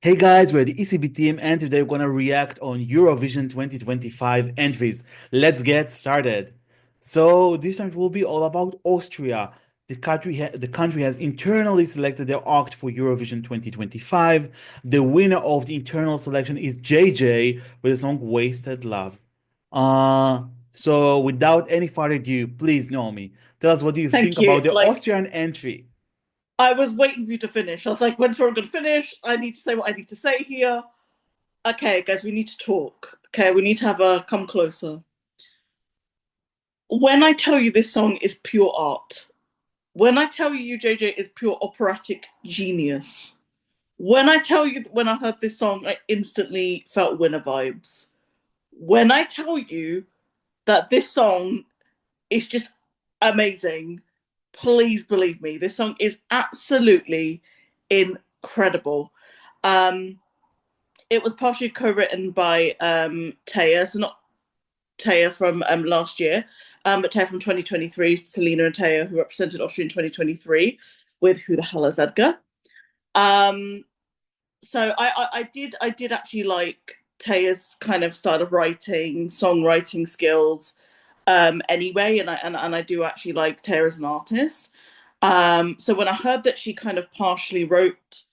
Hey guys, we're the ECB team, and today we're gonna react on Eurovision 2025 entries. Let's get started. So this time it will be all about Austria. The country has internally selected their act for Eurovision 2025. The winner of the internal selection is JJ with the song Wasted Love. So without any further ado, please, Naomi, tell us what do you think Thank you. about the Austrian entry? I was waiting for you to finish. I was like, when's Ron going to finish? I need to say what I need to say here. Okay, guys, we need to talk. Okay, we need to have a come closer. When I tell you this song is pure art, when I tell you JJ is pure operatic genius, when I tell you when I heard this song, I instantly felt winner vibes. When I tell you that this song is just amazing, please believe me, this song is absolutely incredible. Um, it was partially co-written by Taya, so not Taya from last year, but Taya from 2023, Selena and Taya, who represented Austria in 2023 with Who the Hell is Edgar. Um, so I did actually like Taya's kind of style of writing, songwriting skills, anyway, and I do actually like Taya as an artist. So when I heard that she kind of partially wrote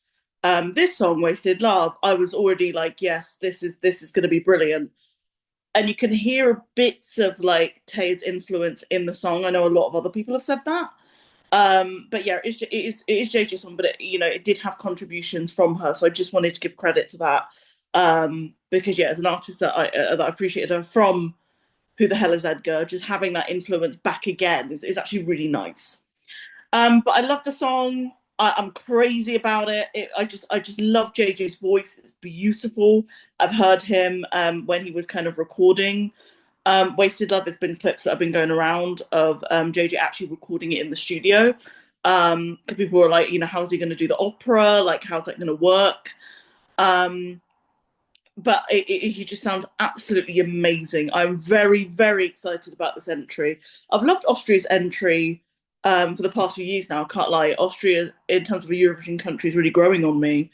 this song, Wasted Love, I was already like, yes, this is going to be brilliant. And you can hear bits of like Taya's influence in the song. I know a lot of other people have said that. But yeah, it is JJ's song, but it did have contributions from her. So I just wanted to give credit to that. Because yeah, as an artist that I appreciated her from Who the Hell is Edgar, just having that influence back again is actually really nice. But I love the song. I'm crazy about it. I just love JJ's voice. It's beautiful. I've heard him when he was kind of recording Wasted Love. There's been clips that have been going around of JJ actually recording it in the studio. Because people were like, how's he going to do the opera? Like, how's that going to work? Um, but he just sounds absolutely amazing. I'm very, very excited about this entry. I've loved Austria's entry for the past few years now. I can't lie. Austria, in terms of a Eurovision country, is really growing on me.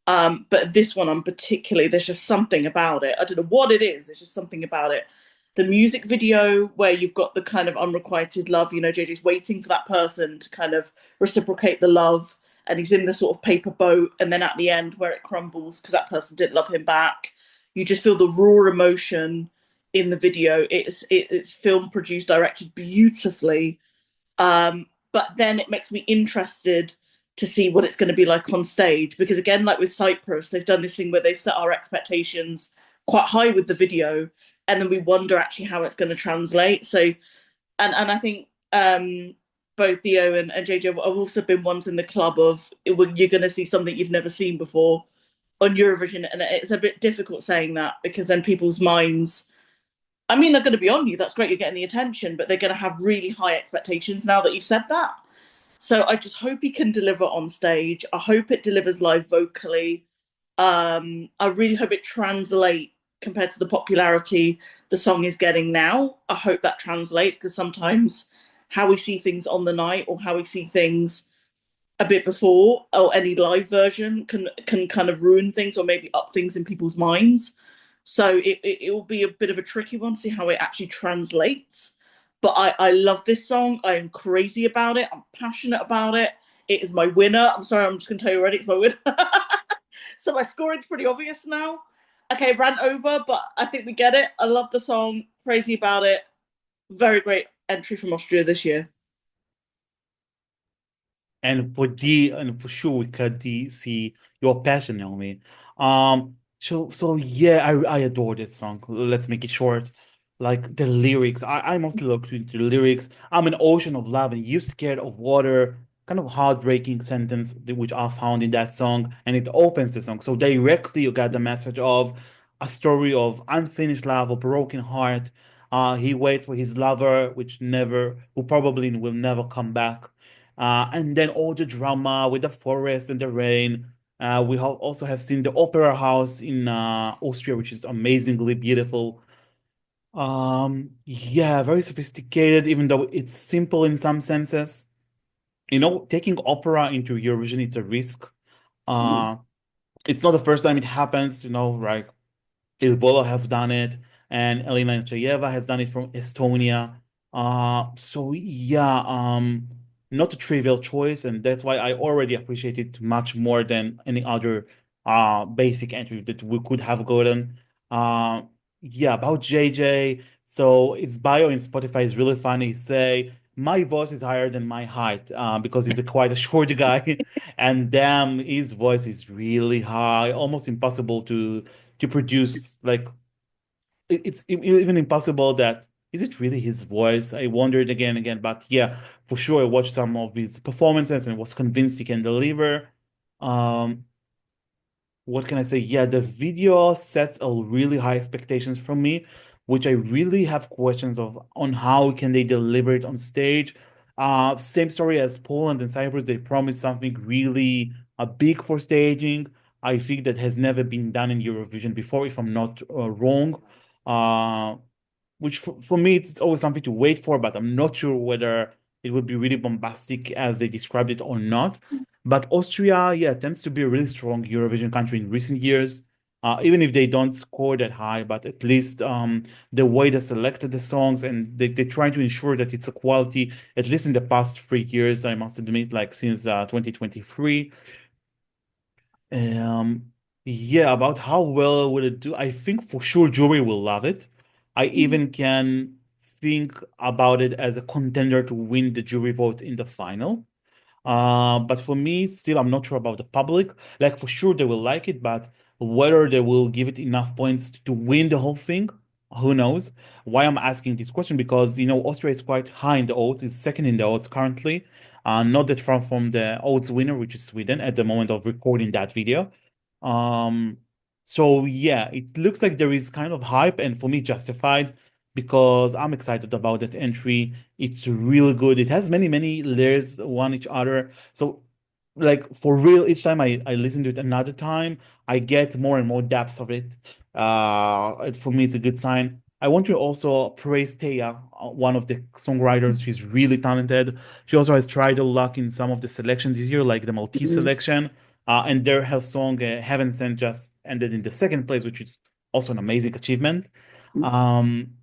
But this one, I'm particularly, there's just something about it. I don't know what it is. There's just something about it. The music video where you've got the kind of unrequited love, JJ's waiting for that person to kind of reciprocate the love, and he's in the sort of paper boat, and then at the end where it crumbles because that person didn't love him back, you just feel the raw emotion in the video. It's film produced, directed beautifully, but then it makes me interested to see what it's going to be like on stage. Because again, like with Cyprus, they've done this thing where they've set our expectations quite high with the video, and then we wonder actually how it's going to translate. So, and I think both Theo and JJ have also been ones in the club of you're going to see something you've never seen before on Eurovision, and it's a bit difficult saying that because then people's minds, I mean, they're going to be on you. That's great. You're getting the attention, but they're going to have really high expectations now that you've said that. So I just hope he can deliver on stage. I hope it delivers live vocally. I really hope it translates compared to the popularity the song is getting now. I hope that translates because sometimes how we see things on the night or how we see things a bit before or any live version can kind of ruin things or maybe up things in people's minds. So it will be a bit of a tricky one to see how it actually translates. But I love this song. I am crazy about it. I'm passionate about it. It is my winner. I'm sorry, I'm just gonna tell you already, it's my winner. So my scoring's pretty obvious now. Okay, rant over, but I think we get it. I love the song, crazy about it. Very great entry from Austria this year. And for sure we could see your passion, Naomi. So yeah, I adore this song. Let's make it short. Like the lyrics, I mostly look into the lyrics. I'm an ocean of love and you scared of water. Kind of heartbreaking sentence which I found in that song, and it opens the song. So directly you got the message of a story of unfinished love, a broken heart. He waits for his lover, who probably will never come back. And then all the drama with the forest and the rain. Also have seen the opera house in Austria, which is amazingly beautiful. Yeah, very sophisticated, even though it's simple in some senses. Taking opera into Eurovision, it's a risk. Mm. Uh, It's not the first time it happens, right? Ilvola have done it, and Elena Chayeva has done it from Estonia. So yeah, not a trivial choice, and that's why I already appreciate it much more than any other basic entry that we could have gotten. Uh, yeah, about JJ. So his bio in Spotify is really funny. He say my voice is higher than my height because he's quite a short guy, and damn, his voice is really high, almost impossible to produce. Like it's even impossible that is it really his voice? I wondered again and again, but yeah, for sure I watched some of his performances and was convinced he can deliver. um what can I say? Yeah, the video sets a really high expectations from me, which I really have questions of on how can they deliver it on stage. Same story as Poland and Cyprus. They promised something really big for staging. I think that has never been done in Eurovision before, if I'm not wrong. Uh, which for me it's always something to wait for, but I'm not sure whether it would be really bombastic as they described it or not. But Austria, yeah, tends to be a really strong Eurovision country in recent years. Even if they don't score that high, but at least the way they selected the songs and they try to ensure that it's a quality, at least in the past 3 years, I must admit, like since 2023. Um, yeah, about how well will it do? I think for sure jury will love it. I even can think about it as a contender to win the jury vote in the final. But for me, still, I'm not sure about the public. Like, for sure, they will like it, but whether they will give it enough points to win the whole thing, who knows? Why I'm asking this question? Because, Austria is quite high in the odds, is second in the odds currently. Not that far from the odds winner, which is Sweden, at the moment of recording that video. Um, so yeah, it looks like there is kind of hype, and for me, justified because I'm excited about that entry. It's really good. It has many, many layers one each other. So, like for real, each time I listen to it another time, I get more and more depths of it. For me, it's a good sign. I want to also praise Taya, one of the songwriters. She's really talented. She also has tried her luck in some of the selections this year, like the Maltese Mm. selection. And there her song Heaven Sent just ended in the second place, which is also an amazing achievement. Um,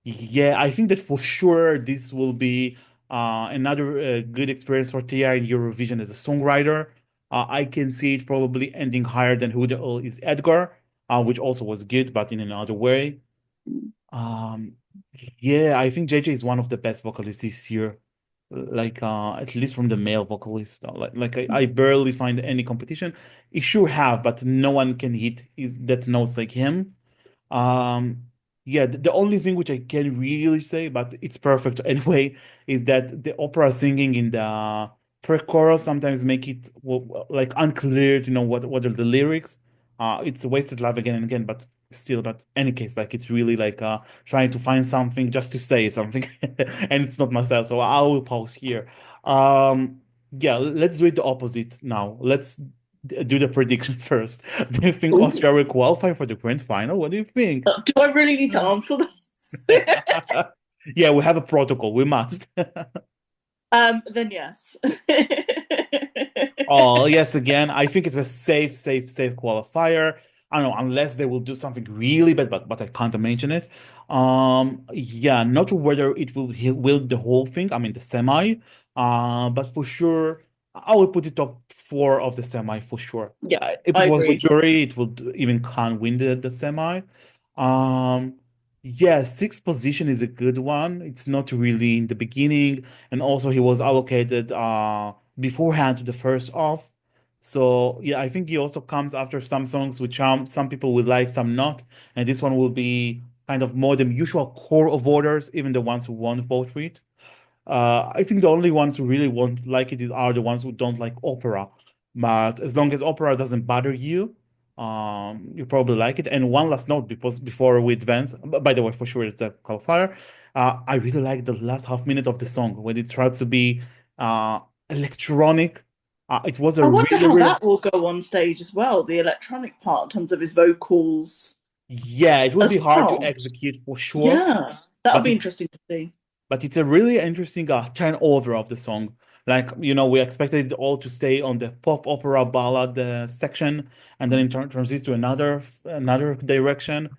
yeah, I think that for sure this will be another good experience for Tia in Eurovision as a songwriter. I can see it probably ending higher than Who the Hell is Edgar, which also was good, but in another way. Um, yeah, I think JJ is one of the best vocalists this year. Like at least from the male vocalist. I barely find any competition. He sure have, but no one can hit is that notes like him. Um, yeah, the only thing which I can really say, but it's perfect anyway, is that the opera singing in the pre-chorus sometimes make it like unclear to know what are the lyrics. It's a wasted love again and again, but still, but any case, like it's really like trying to find something just to say something, and it's not my style. So I will pause here. Yeah, let's do it the opposite now. Let's do the prediction first. Do you think Ooh. Austria will qualify for the grand final? What do you think? Do I really need to answer this? Yeah, we have a protocol. We must. Then yes. Oh, yes, again, I think it's a safe, safe, safe qualifier. I don't know, unless they will do something really bad, but I can't mention it. Yeah, not sure whether it will the whole thing. I mean the semi. But for sure, I will put it top four of the semi for sure. Yeah, If I it was with agree. jury, it would even can't win the semi. Um, yeah, sixth position is a good one. It's not really in the beginning, and also he was allocated beforehand to the first off. So yeah, I think he also comes after some songs which some people will like, some not, and this one will be kind of more the usual core of voters, even the ones who won't vote for it. I think the only ones who really won't like it are the ones who don't like opera. But as long as opera doesn't bother you, you probably like it. And one last note, because before we advance, by the way, for sure it's a qualifier. I really like the last half minute of the song when it tried to be uh, electronic. It was a I wonder really, how really that will go on stage as well, the electronic part in terms of his vocals yeah. It will as be hard to well. execute for sure, Yeah, that'll but be it interesting to see. but it's a really interesting turnover of the song Like, we expected it all to stay on the pop opera ballad section, and then it transitions to another direction.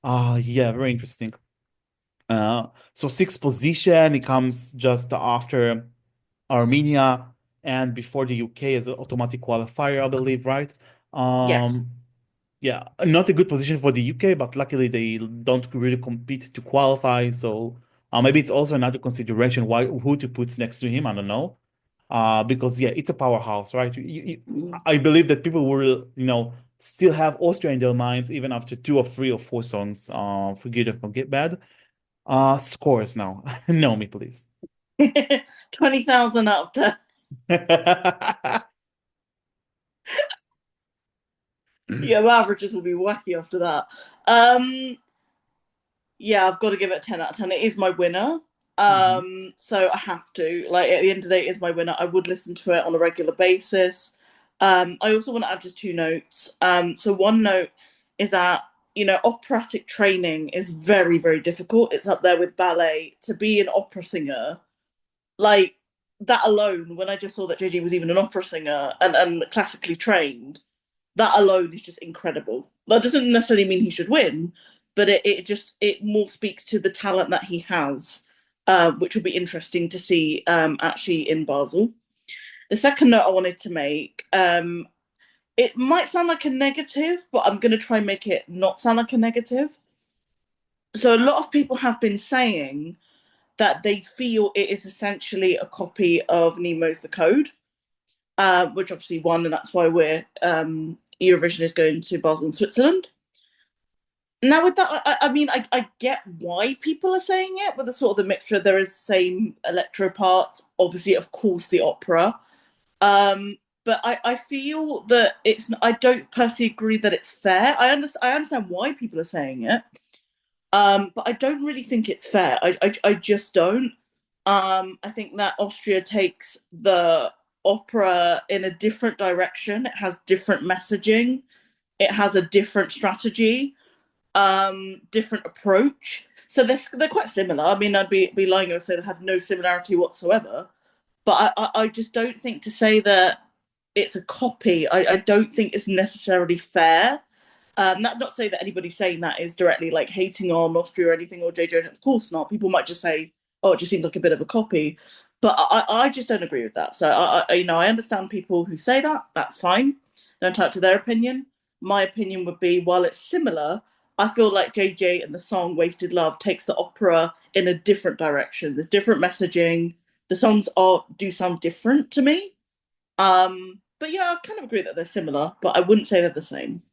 Yeah, very interesting. So sixth position, it comes just after Armenia and before the UK as an automatic qualifier, I believe, right? Yeah. Um, yeah, not a good position for the UK, but luckily they don't really compete to qualify. So maybe it's also another consideration why who to put next to him. I don't know. Because yeah, it's a powerhouse, right? I believe that people will, still have Austria in their minds even after two or three or four songs. For good and forget bad. Scores now. Know me, please. 20,000 out of 10. Yeah, my averages will be wacky after that. Um, yeah, I've got to give it a 10 out of 10. It is my winner. Mhm. So I have to. Like, at the end of the day, it is my winner. I would listen to it on a regular basis. I also want to add just two notes. So one note is that, operatic training is very, very difficult. It's up there with ballet. To be an opera singer, like that alone, when I just saw that JJ was even an opera singer and classically trained, that alone is just incredible. That doesn't necessarily mean he should win, but it more speaks to the talent that he has, which will be interesting to see actually in Basel. The second note I wanted to make, it might sound like a negative, but I'm going to try and make it not sound like a negative. So a lot of people have been saying that they feel it is essentially a copy of Nemo's The Code, which obviously won, and that's why we're Eurovision is going to Basel in Switzerland. Now, with that, I mean, I get why people are saying it, with the sort of the mixture. There is the same electro part, obviously, of course, the opera. But I feel that it's. I don't personally agree that it's fair. I understand why people are saying it, but I don't really think it's fair. I just don't. I think that Austria takes the opera in a different direction. It has different messaging. It has a different strategy, different approach. So they're quite similar. I mean, I'd be lying if I said they had no similarity whatsoever. But I just don't think to say that it's a copy. I don't think it's necessarily fair. That's not to say that anybody saying that is directly like hating on Austria or anything or JJ. Of course not. People might just say, "Oh, it just seems like a bit of a copy," but I just don't agree with that. So I understand people who say that. That's fine. They're entitled to their opinion. My opinion would be, while it's similar, I feel like JJ and the song "Wasted Love" takes the opera in a different direction. There's different messaging. The songs are do sound different to me. But yeah, I kind of agree that they're similar, but I wouldn't say they're the same.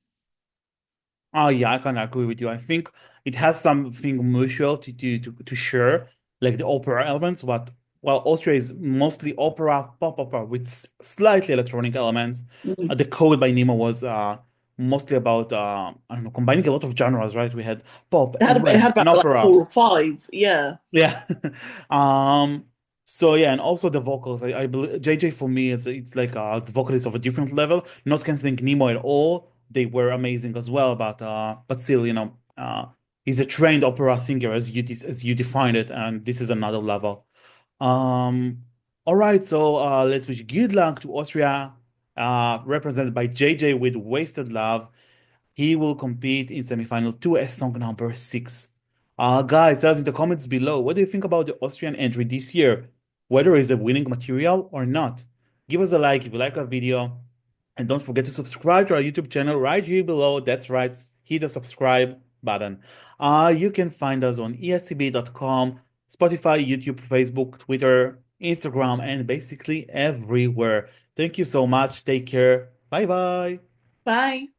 Oh yeah, I can agree with you. I think it has something mutual to share, like the opera elements. But while Austria is mostly opera, pop opera with slightly electronic elements, Mm. the Code by Nemo was mostly about I don't know, combining a lot of genres, right? We had pop and It had rap and about like opera. 4 or 5. Yeah. Yeah. Um, so yeah, and also the vocals. I believe JJ for me it's like the vocalist of a different level. Not canceling Nemo at all. They were amazing as well, but still, he's a trained opera singer as you defined it, and this is another level. Um, all right, so let's wish good luck to Austria, represented by JJ with Wasted Love. He will compete in semifinal 2 as song number 6. Guys, tell us in the comments below, what do you think about the Austrian entry this year? Whether it's a winning material or not. Give us a like if you like our video. And don't forget to subscribe to our YouTube channel right here below. That's right, hit the subscribe button. You can find us on escb.com, Spotify, YouTube, Facebook, Twitter, Instagram, and basically everywhere. Thank you so much. Take care. Bye bye. Bye.